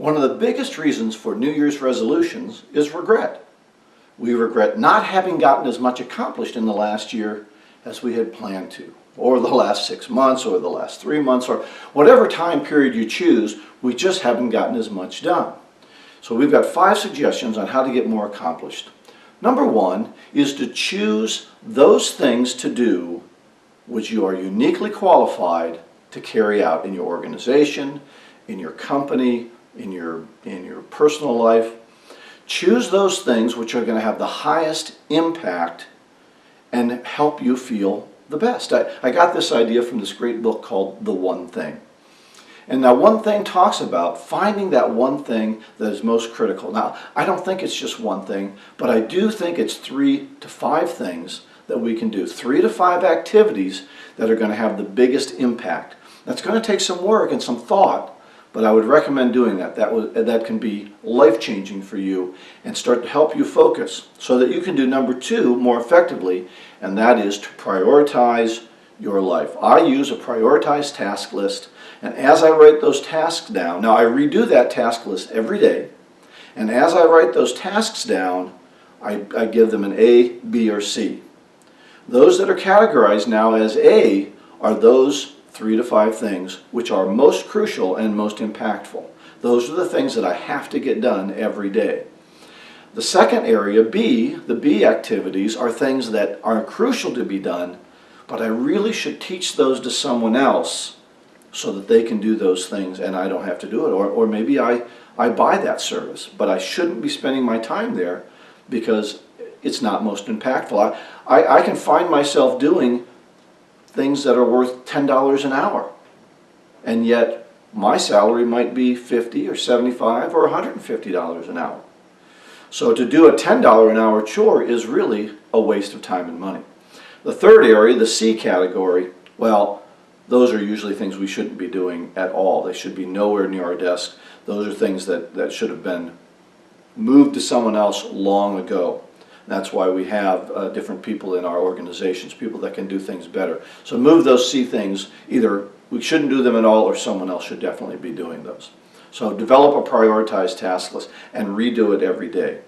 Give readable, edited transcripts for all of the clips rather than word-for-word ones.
One of the biggest reasons for New Year's resolutions is regret. We regret not having gotten as much accomplished in the last year as we had planned to, or the last 6 months, or the last 3 months, or whatever time period you choose. We just haven't gotten as much done. So we've got 5 suggestions on how to get more accomplished. Number 1 is to choose those things to do which you are uniquely qualified to carry out in your organization, in your company, in your personal life. Choose those things which are going to have the highest impact and help you feel the best. I got this idea from this great book called The One Thing. And now One Thing talks about finding that one thing that is most critical. Now, I don't think it's just one thing, but I do think it's 3 to 5 things that we can do. 3 to 5 activities that are going to have the biggest impact. That's going to take some work and some thought, but I would recommend doing that. That can be life-changing for you and start to help you focus so that you can do number 2 more effectively, and that is to prioritize your life. I use a prioritized task list, and as I write those tasks down, now I redo that task list every day, and as I write those tasks down, I give them an A, B, or C. Those that are categorized now as A are those 3 to 5 things which are most crucial and most impactful. Those are the things that I have to get done every day. The second area, B, the B activities, are things that are crucial to be done, but I really should teach those to someone else so that they can do those things and I don't have to do it. Or maybe I buy that service, but I shouldn't be spending my time there because it's not most impactful. I can find myself doing things that are worth $10 an hour, and yet my salary might be $50 or $75 or $150 an hour. So to do a $10 an hour chore is really a waste of time and money. The third area, the C category, well, those are usually things we shouldn't be doing at all. They should be nowhere near our desk. Those are things that should have been moved to someone else long ago. That's why we have different people in our organizations, people that can do things better. So move those C things. Either we shouldn't do them at all or someone else should definitely be doing those. So develop a prioritized task list and redo it every day.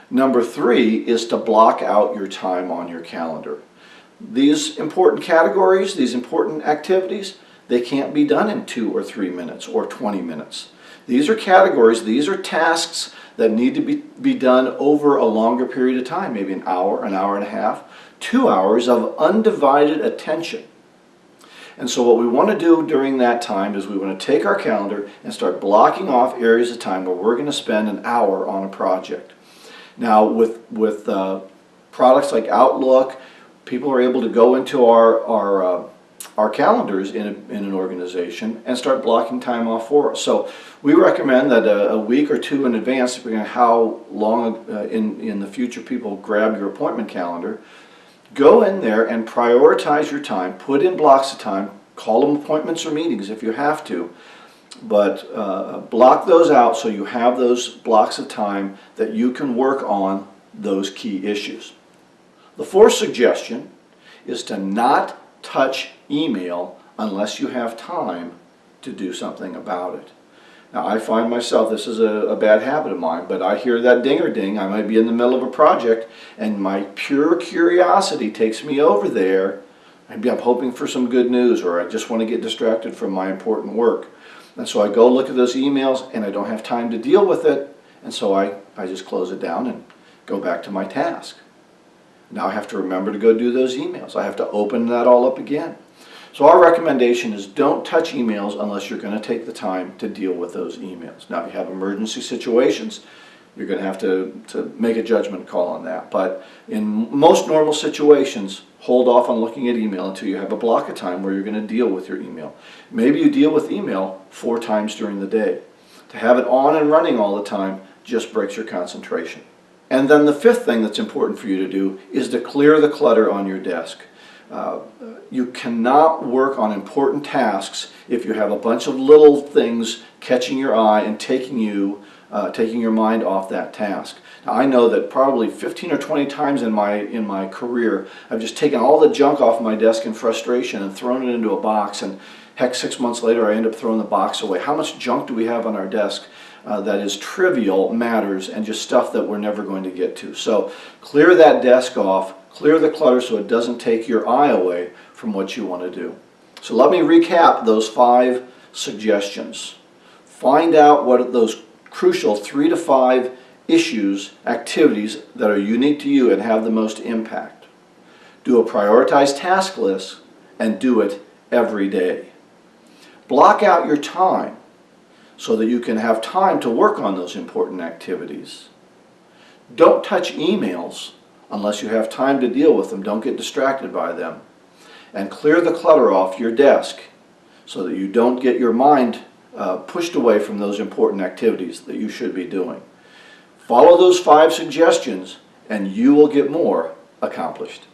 Number 3 is to block out your time on your calendar. These important categories, these important activities, they can't be done in 2 or 3 minutes or 20 minutes. These are categories, these are tasks that need to be done over a longer period of time, maybe an hour and a half, 2 hours of undivided attention. And so what we want to do during that time is we want to take our calendar and start blocking off areas of time where we're going to spend an hour on a project. Now with products like Outlook, people are able to go into our calendars in an organization and start blocking time off for us. So we recommend that a week or 2 in advance, depending on how long in the future people grab your appointment calendar, go in there and prioritize your time, put in blocks of time, call them appointments or meetings if you have to, but block those out so you have those blocks of time that you can work on those key issues. The 4th suggestion is to not touch email unless you have time to do something about it. Now I find myself, this is a bad habit of mine, but I hear that ding or ding, I might be in the middle of a project and my pure curiosity takes me over there. Maybe I'm hoping for some good news or I just want to get distracted from my important work. And so I go look at those emails and I don't have time to deal with it, and so I just close it down and go back to my task. Now I have to remember to go do those emails. I have to open that all up again. So our recommendation is don't touch emails unless you're going to take the time to deal with those emails. Now if you have emergency situations, you're going to have to make a judgment call on that. But in most normal situations, hold off on looking at email until you have a block of time where you're going to deal with your email. Maybe you deal with email 4 times during the day. To have it on and running all the time just breaks your concentration. And then the 5th thing that's important for you to do is to clear the clutter on your desk. You cannot work on important tasks if you have a bunch of little things catching your eye and taking you taking your mind off that task. Now, I know that probably 15 or 20 times in my career, I've just taken all the junk off my desk in frustration and thrown it into a box, and heck, 6 months later I end up throwing the box away. How much junk do we have on our desk that is trivial matters and just stuff that we're never going to get to? So clear that desk off, clear the clutter so it doesn't take your eye away from what you want to do. So let me recap those 5 suggestions. Find out what those crucial 3 to 5 issues, activities that are unique to you and have the most impact. Do a prioritized task list and do it every day. Block out your time so that you can have time to work on those important activities. Don't touch emails unless you have time to deal with them. Don't get distracted by them. And clear the clutter off your desk so that you don't get your mind pushed away from those important activities that you should be doing. Follow those 5 suggestions and you will get more accomplished.